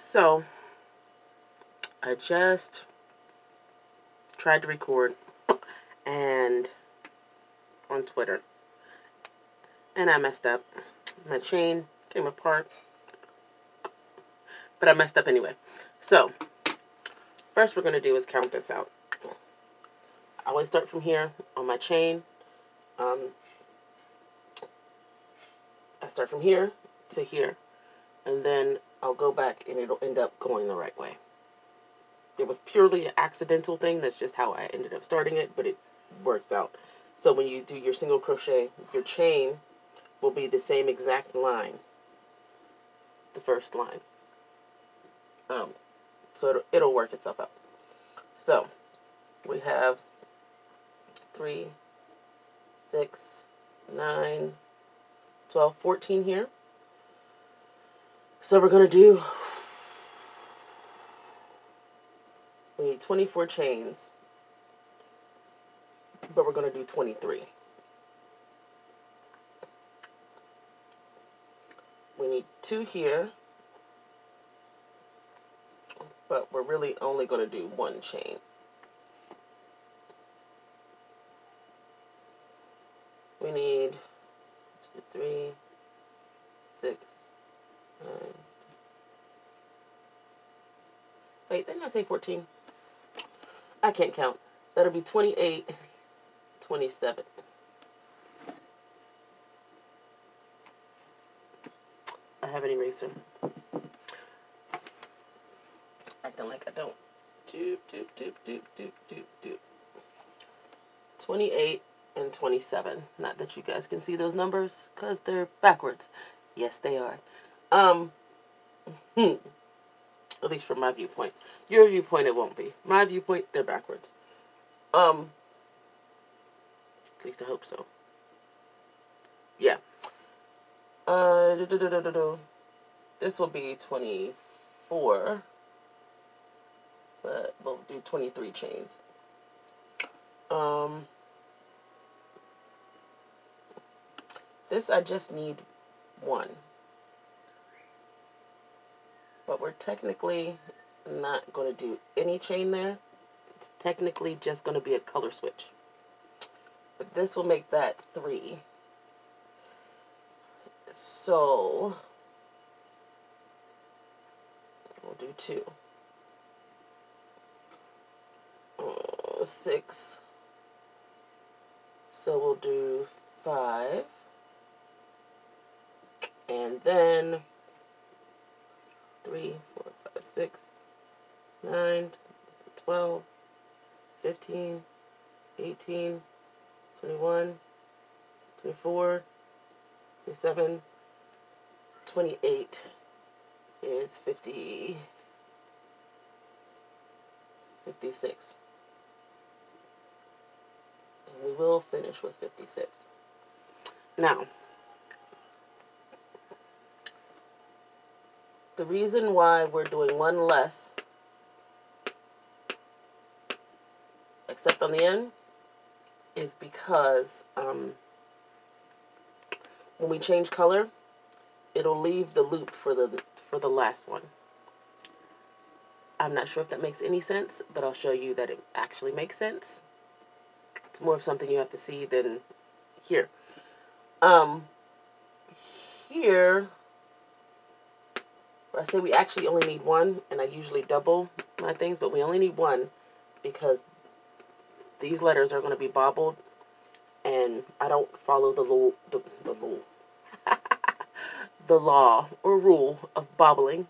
So I just tried to record and on Twitter, and I messed up. My chain came apart, but I messed up anyway. So first we're going to do is count this out. I always start from here on my chain. I start from here to here, and then I'll go back and it'll end up going the right way. It was purely an accidental thing. That's just how I ended up starting it, but it works out. So when you do your single crochet, your chain will be the same exact line, the first line. So it'll work itself out. So we have 3, 6, 9, 12, 14 here. So we're going to do, we need 24 chains, but we're going to do 23. We need 2 here, but we're really only going to do 1 chain. We need 2, 3, 6, 9. Wait, didn't I say 14? I can't count. That'll be 28, 27. I have an eraser. Acting like I don't. 28 and 27. Not that you guys can see those numbers, because they're backwards. Yes, they are. At least from my viewpoint. Your viewpoint, it won't be. My viewpoint, they're backwards. At least I hope so. Yeah. This will be 24. But we'll do 23 chains. This I just need 1. But we're technically not going to do any chain there. It's technically just going to be a color switch. But this will make that 3. So we'll do 2. 6. So we'll do 5. And then 3, 4, 5, 6, 9, 12, 15, 18, 21, 24, 27, 28 is 50, 56. And we will finish with 56. Now, the reason why we're doing 1 less, except on the end, is because when we change color, it'll leave the loop for the last one. I'm not sure if that makes any sense, but I'll show you that it actually makes sense. It's more of something you have to see than here. Here, I say we actually only need 1, and I usually double my things, but we only need 1 because these letters are going to be bobbled, and I don't follow the law or rule of bobbling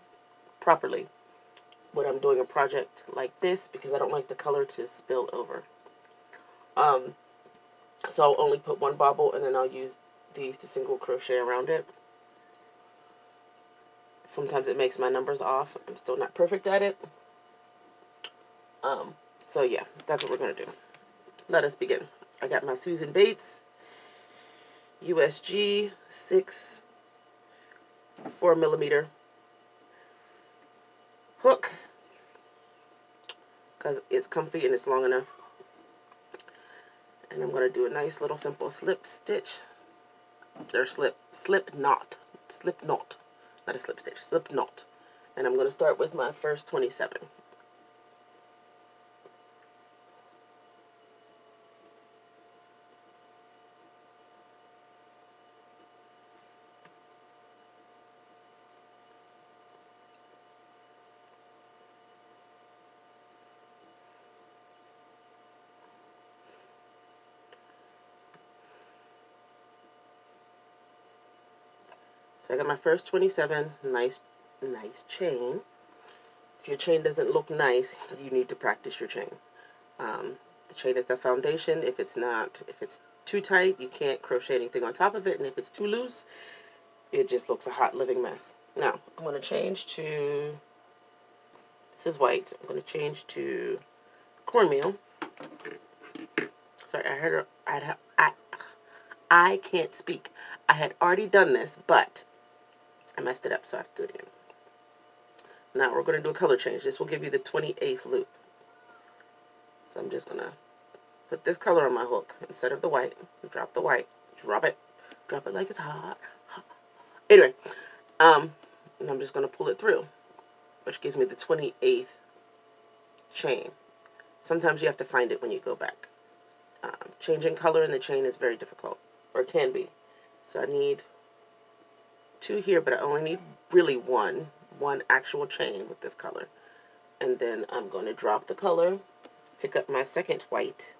properly when I'm doing a project like this, because I don't like the color to spill over. So I'll only put 1 bobble, and then I'll use these to single crochet around it. Sometimes it makes my numbers off. I'm still not perfect at it. So yeah, that's what we're going to do. Let us begin. I got my Susan Bates USG 6 4mm hook, because it's comfy and it's long enough. And I'm going to do a nice little simple slip stitch, or slip knot, not a slip stitch, slip knot. And I'm going to start with my first 27. So I got my first 27, nice chain. If your chain doesn't look nice, you need to practice your chain. The chain is the foundation. If it's too tight, you can't crochet anything on top of it, and if it's too loose, it just looks a hot living mess. Now, I'm going to change to, this is white, I'm going to change to cornmeal. Sorry, I can't speak. I had already done this, but I messed it up, so I have to do it again. Now we're going to do a color change. This will give you the 28th loop. So I'm just going to put this color on my hook instead of the white. Drop the white. Drop it. Drop it like it's hot. Anyway, I'm just going to pull it through, which gives me the 28th chain. Sometimes you have to find it when you go back. Changing color in the chain is very difficult, or can be. So I need 2 here, but I only need really one actual chain with this color. And then I'm going to drop the color, pick up my second white.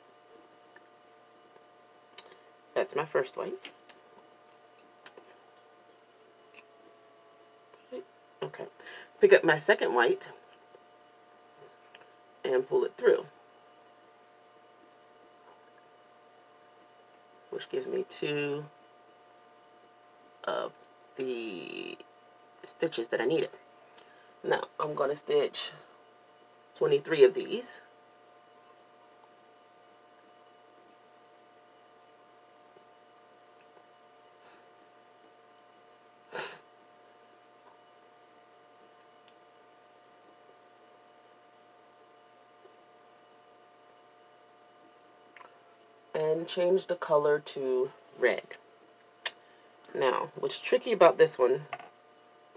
That's my first white. Okay. Pick up my second white and pull it through, which gives me 2 of the stitches that I needed. Now I'm going to stitch 23 of these. And change the color to red. Now, what's tricky about this one,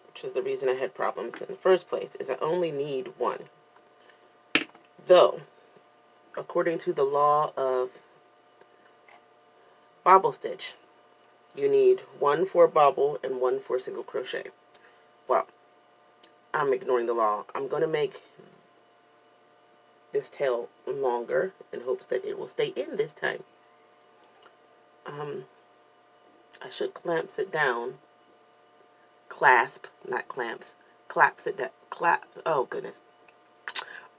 which is the reason I had problems in the first place, is I only need 1. Though, according to the law of bobble stitch, you need 1 for bobble and 1 for single crochet. Well, I'm ignoring the law. I'm going to make this tail longer in hopes that it will stay in this time. I should clamps it down. Clasp, not clamps. Claps it down. Claps. Oh, goodness.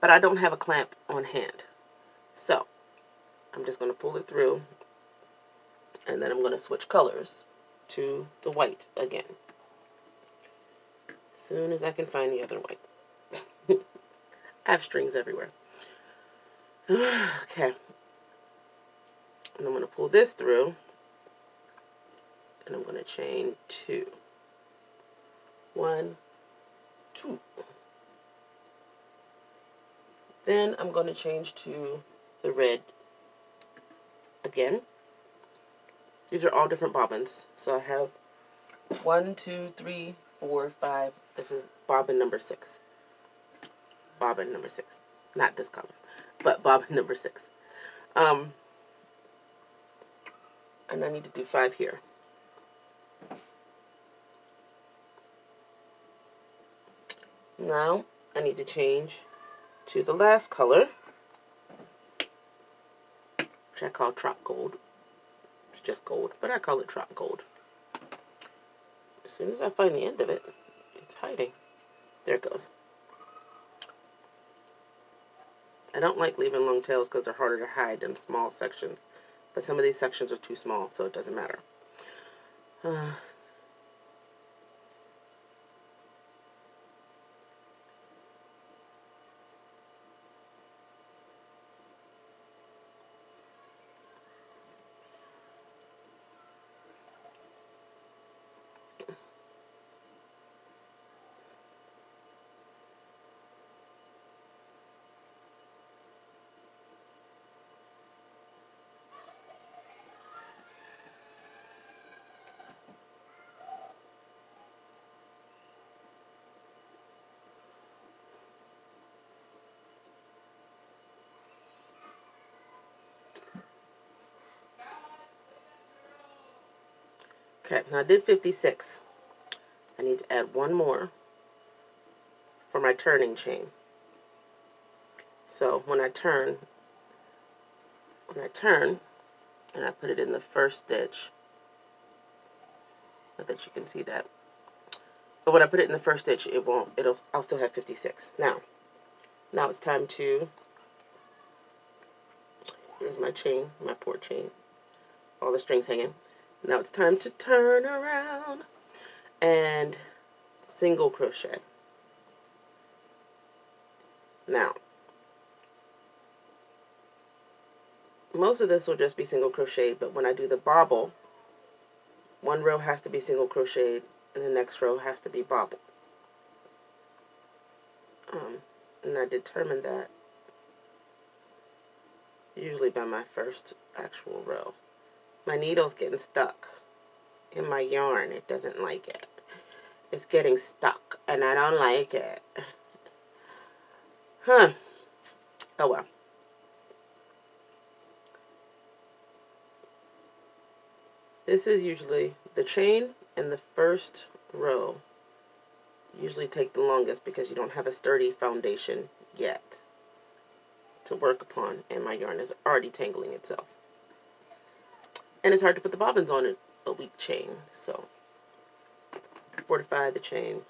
But I don't have a clamp on hand. So, I'm just going to pull it through. And then I'm going to switch colors to the white again. As soon as I can find the other white. I have strings everywhere. Okay. And I'm going to pull this through. And I'm going to chain 2. 1, 2. Then I'm going to change to the red again. These are all different bobbins. So I have 1, 2, 3, 4, 5. This is bobbin number 6. Bobbin number 6. Not this color, but bobbin number 6. And I need to do 5 here. Now I need to change to the last color, which I call Trop Gold. It's just gold, but I call it Trop Gold. As soon as I find the end of it, it's hiding. There it goes. I don't like leaving long tails because they're harder to hide than small sections. But some of these sections are too small, so it doesn't matter. Okay, now I did 56. I need to add one more for my turning chain. So when I turn, and I put it in the first stitch, not that you can see that, but when I put it in the first stitch, I'll still have 56. Now it's time to, here's my chain, my poor chain, all the strings hanging. Now it's time to turn around and single crochet. Now, most of this will just be single crocheted, but when I do the bobble, one row has to be single crocheted and the next row has to be bobbled. And I determined that usually by my first actual row. My needle's getting stuck in my yarn. It doesn't like it. It's getting stuck and I don't like it. Huh. Oh well. This is usually the chain and the first row usually take the longest because you don't have a sturdy foundation yet to work upon, and my yarn is already tangling itself. And it's hard to put the bobbins on a weak chain, so fortify the chain.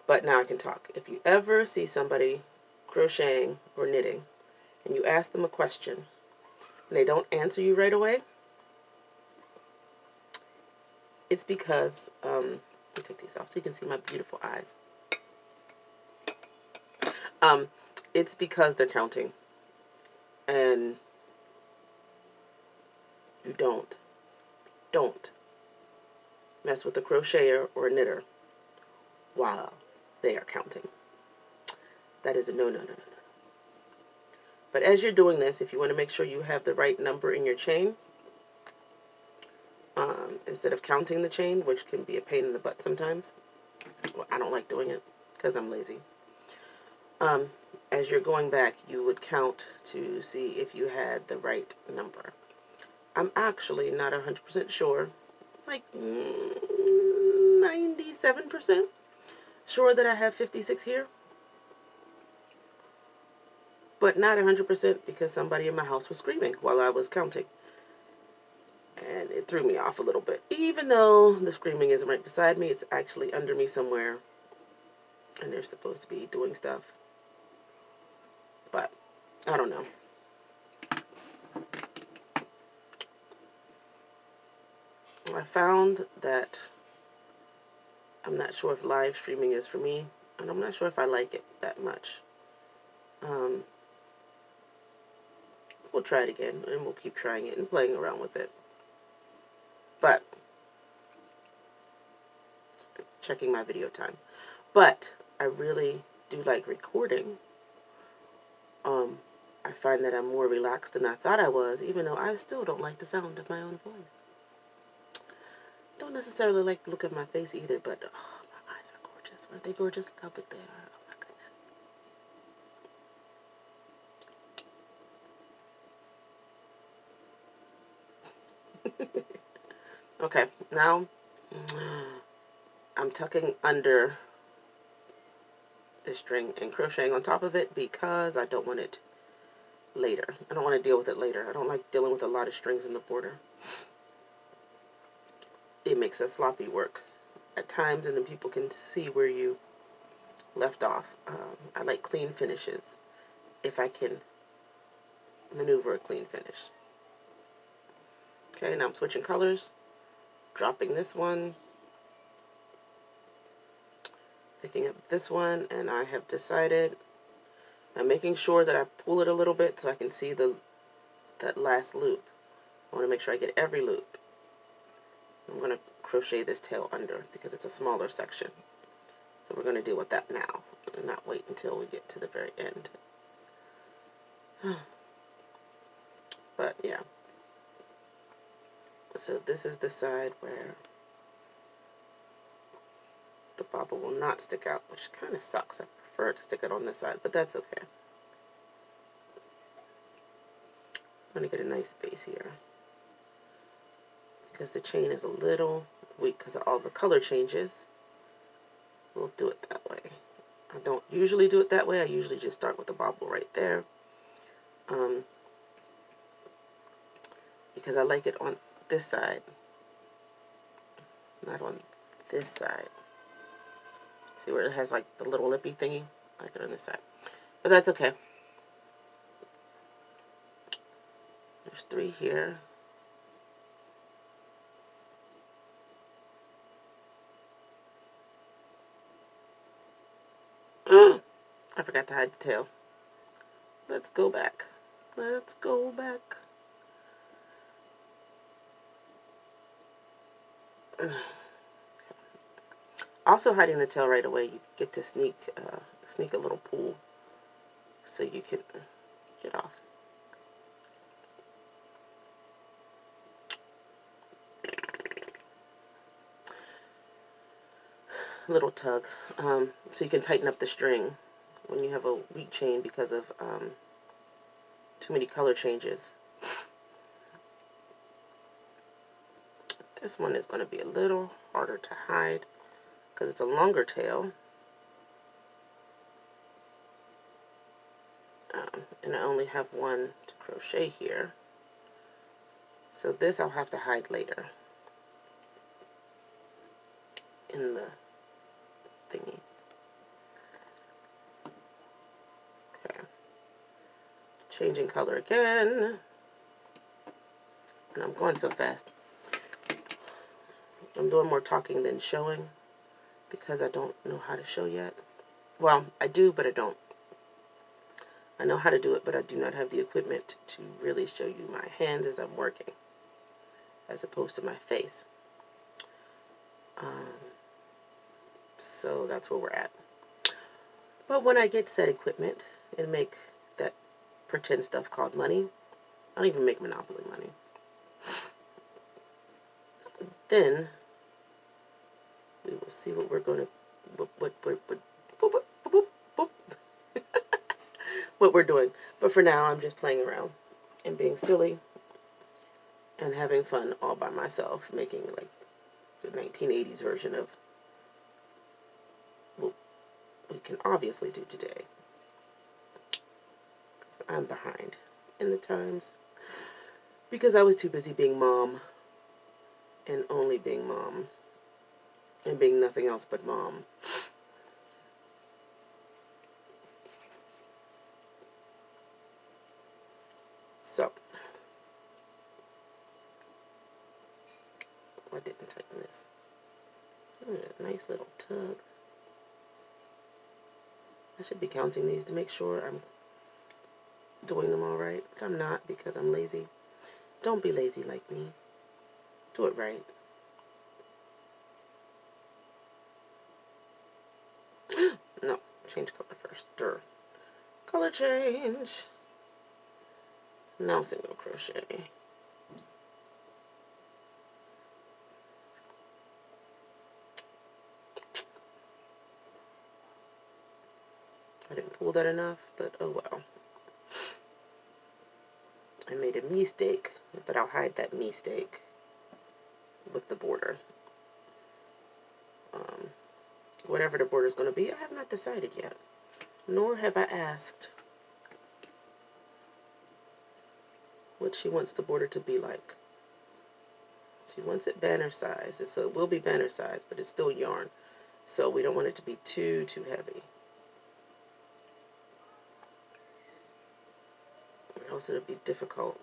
But now I can talk. If you ever see somebody crocheting or knitting and you ask them a question and they don't answer you right away, it's because, let me take these off so you can see my beautiful eyes. It's because they're counting. And you don't mess with a crocheter or a knitter while they are counting. That is a no, no, no, no, no. But as you're doing this, if you want to make sure you have the right number in your chain, instead of counting the chain, which can be a pain in the butt sometimes. Well, I don't like doing it because I'm lazy. As you're going back, you would count to see if you had the right number. I'm actually not 100% sure, like 97% sure that I have 56 here, but not 100% because somebody in my house was screaming while I was counting. And it threw me off a little bit. Even though the screaming isn't right beside me, it's actually under me somewhere. And they're supposed to be doing stuff. But, I don't know. I found that I'm not sure if live streaming is for me. And I'm not sure if I like it that much. We'll try it again. And we'll keep trying it and playing around with it. But, checking my video time. But, I really do like recording. I find that I'm more relaxed than I thought I was, even though I still don't like the sound of my own voice. Don't necessarily like the look of my face either, but oh, my eyes are gorgeous. Aren't they gorgeous? Look how big they are. Oh my goodness. Okay, now I'm tucking under the string and crocheting on top of it because I don't want it later. I don't want to deal with it later. I don't like dealing with a lot of strings in the border. It makes a sloppy work at times, and then people can see where you left off. I like clean finishes if I can maneuver a clean finish. Okay, now I'm switching colors, dropping this one, picking up this one, and I have decided I'm making sure that I pull it a little bit so I can see that last loop. I want to make sure I get every loop. I'm going to crochet this tail under because it's a smaller section. So we're going to deal with that now and not wait until we get to the very end. But yeah. So this is the side where the bobble will not stick out, which kind of sucks. I prefer it to stick out on this side, but that's okay. I'm going to get a nice base here. because the chain is a little weak because of all the color changes. We'll do it that way. I don't usually do it that way. I usually just start with the bobble right there. Because I like it on this side, not on this side. See where it has like the little lippy thingy? I like it on this side. But that's okay. There's 3 here. I forgot to hide the tail. Let's go back. Let's go back. Also, hiding the tail right away, you get to sneak a little pull, so you can get off. Little tug, so you can tighten up the string when you have a weak chain because of too many color changes. This one is going to be a little harder to hide because it's a longer tail, and I only have one to crochet here, so this I'll have to hide later in the thingy. Okay, changing color again, and I'm going so fast. I'm doing more talking than showing because I don't know how to show yet. Well, I do, but I don't. I know how to do it, but I do not have the equipment to really show you my hands as I'm working, as opposed to my face. So that's where we're at. But when I get said equipment and make that pretend stuff called money, I don't even make Monopoly money, then we will see what we're going to, what we're doing. But for now, I'm just playing around and being silly and having fun all by myself, making like the 1980s version of what we can obviously do today. Because I'm behind in the times. Because I was too busy being mom and only being mom. And being nothing else but mom. So, I didn't tighten this. Nice little tug. I should be counting these to make sure I'm doing them all right, but I'm not because I'm lazy. Don't be lazy like me. Do it right. No, change color first. Durr. Color change. Now single crochet. I didn't pull that enough, but oh well. I made a mistake, but I'll hide that mistake with the border. Whatever the border is going to be, I have not decided yet. Nor have I asked what she wants the border to be like. She wants it banner size, so it will be banner size, but it's still yarn. So we don't want it to be too heavy. Also, it'll be difficult.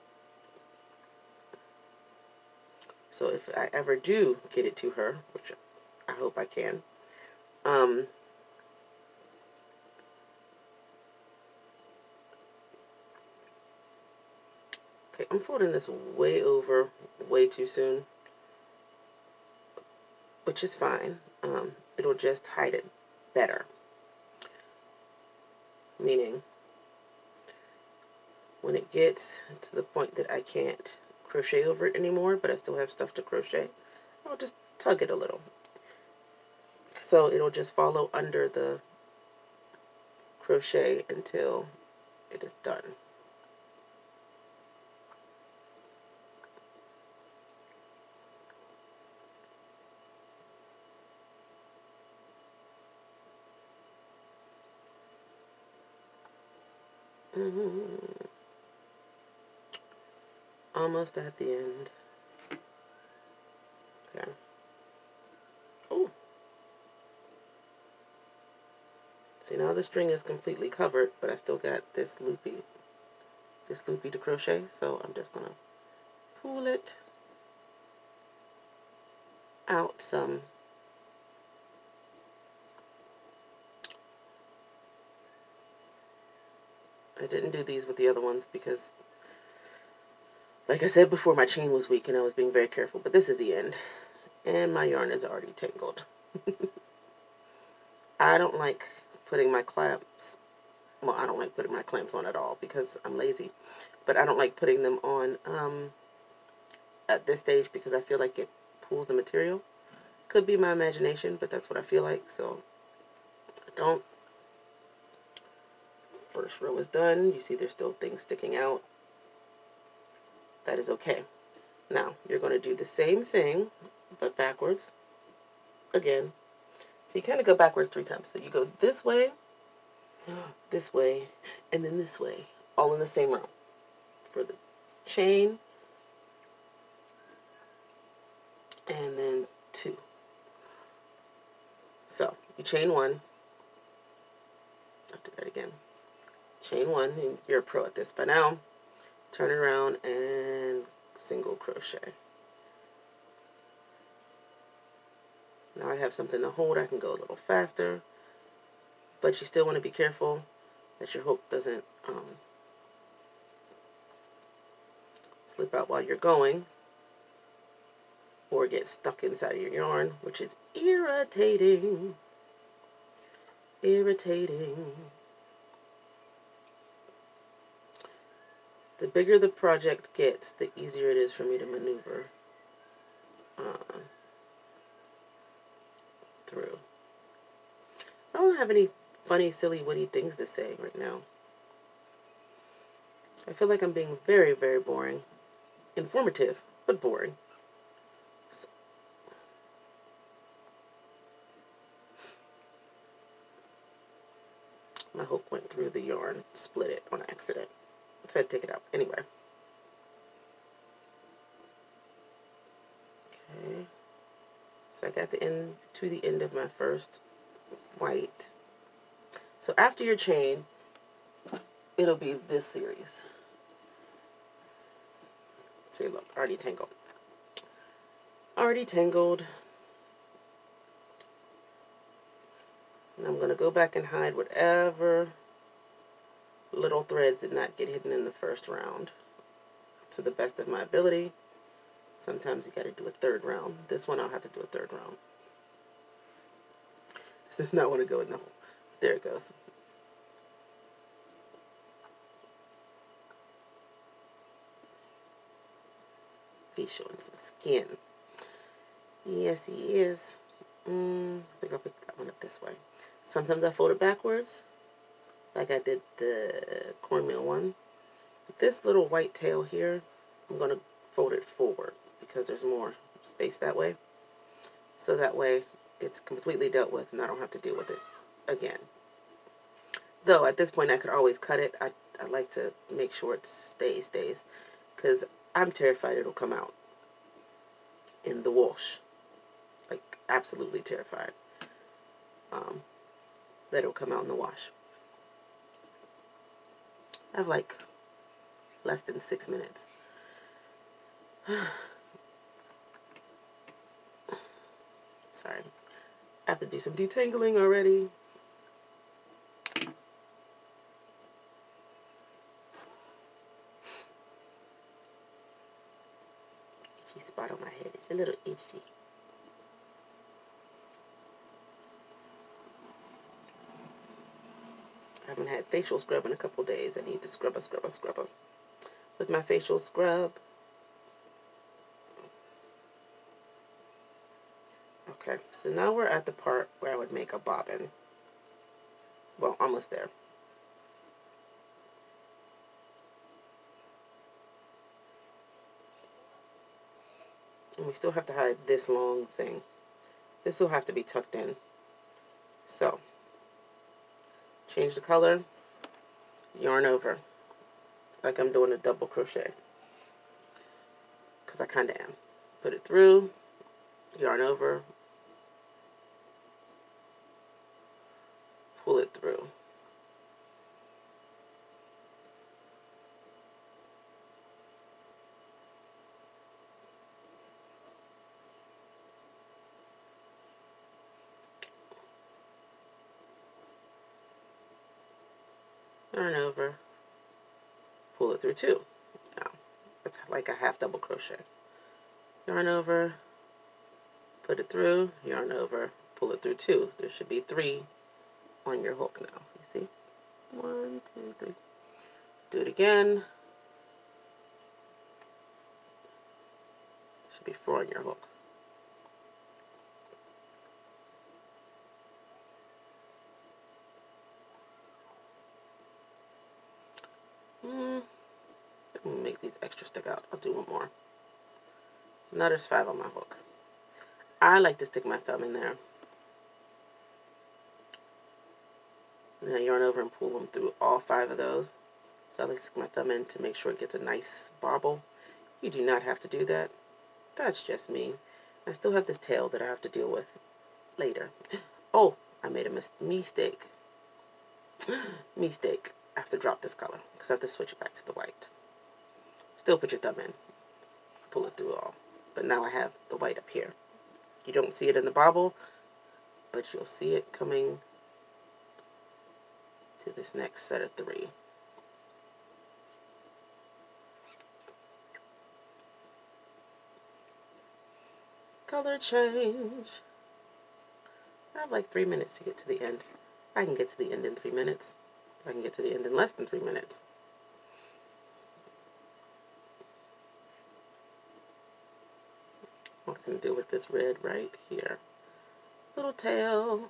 So if I ever do get it to her, which I hope I can, okay, I'm folding this way over, way too soon, which is fine. It'll just hide it better. Meaning, when it gets to the point that I can't crochet over it anymore, but I still have stuff to crochet, I'll just tug it a little. So it'll just follow under the crochet until it is done. Almost at the end. Okay. Oh. See, now the string is completely covered, but I still got this loopy to crochet, so I'm just gonna pull it out some. I didn't do these with the other ones because, like I said before, my chain was weak and I was being very careful, but this is the end. And my yarn is already tangled. I don't like putting my clamps, well, I don't like putting my clamps on at all because I'm lazy, but I don't like putting them on at this stage because I feel like it pulls the material. Could be my imagination, but that's what I feel like, so I don't. First row is done. You see there's still things sticking out. That is okay. Now, you're going to do the same thing, but backwards. Again. So you kind of go backwards 3 times. So you go this way, and then this way. All in the same row. For the chain, and then 2. So, you chain 1. I'll do that again. Chain 1, and you're a pro at this by now. Turn it around and single crochet. Now I have something to hold. I can go a little faster, but you still want to be careful that your hook doesn't slip out while you're going or get stuck inside of your yarn, which is irritating. Irritating. The bigger the project gets, the easier it is for me to maneuver through. I don't have any funny, silly, witty things to say right now. I feel like I'm being very, very boring. Informative, but boring. So. My hook went through the yarn, split it on accident. So I had to take it out. Anyway. Okay. So I got to the end of my first white. So after your chain, it'll be this series. See, look, already tangled. Already tangled. And I'm going to go back and hide whatever little threads did not get hidden in the first round to the best of my ability. Sometimes you got to do a 3rd round. This one I'll have to do a 3rd round. This does not want to go in the hole. There it goes. He's showing some skin. Yes, he is. I think I'll pick that one up this way. Sometimes I fold it backwards, like I did the cornmeal one. With this little white tail here, I'm going to fold it forward because there's more space that way. So that way it's completely dealt with and I don't have to deal with it again. Though at this point I could always cut it. I like to make sure it stays because I'm terrified it'll come out in the wash. Like absolutely terrified that it'll come out in the wash. I have like less than 6 minutes. Sorry. I have to do some detangling already. Itchy spot on my head. It's a little itchy. I haven't had facial scrub in a couple days. I need to scrub with my facial scrub. Okay, so now we're at the part where I would make a bobbin. Well, almost there. And we still have to hide this long thing. This will have to be tucked in. So, change the color, yarn over. like I'm doing a double crochet, because I kind of am. Put it through, yarn over, pull it through. Yarn over, pull it through two. Now, it's like a half double crochet. Yarn over, put it through, yarn over, pull it through two. There should be 3 on your hook now. You see? 1, 2, 3. Do it again. Should be 4 on your hook. Let me make these extra stick out. I'll do one more. So now there's 5 on my hook. I like to stick my thumb in there. And then yarn over and pull them through all 5 of those. So I like to stick my thumb in to make sure it gets a nice bobble. You do not have to do that. That's just me. I still have this tail that I have to deal with later. Oh, I made a mistake. Mistake. I have to drop this color because I have to switch it back to the white. Still put your thumb in. Pull it through all. But now I have the white up here. You don't see it in the bobble, but you'll see it coming to this next set of 3. Color change. I have like 3 minutes to get to the end. I can get to the end in 3 minutes. I can get to the end in less than 3 minutes. What can I do with this red right here? Little tail.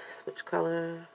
Switch color.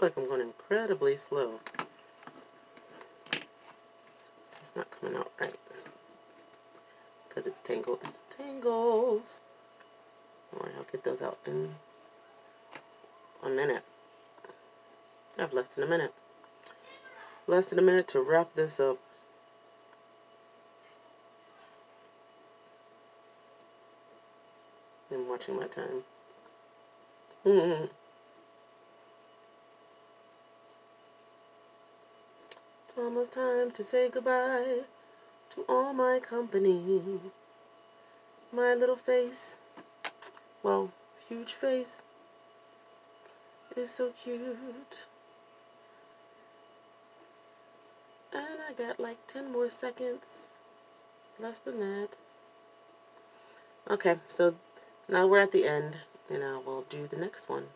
I feel like I'm going incredibly slow. It's not coming out right because it's tangled. Tangles. Alright, I'll get those out in a minute. I have less than a minute. Less than a minute to wrap this up. I'm watching my time. It's almost time to say goodbye to all my company. My little face, well, huge face, is so cute. And I got like 10 more seconds, less than that. Okay, so now we're at the end, and I will do the next one.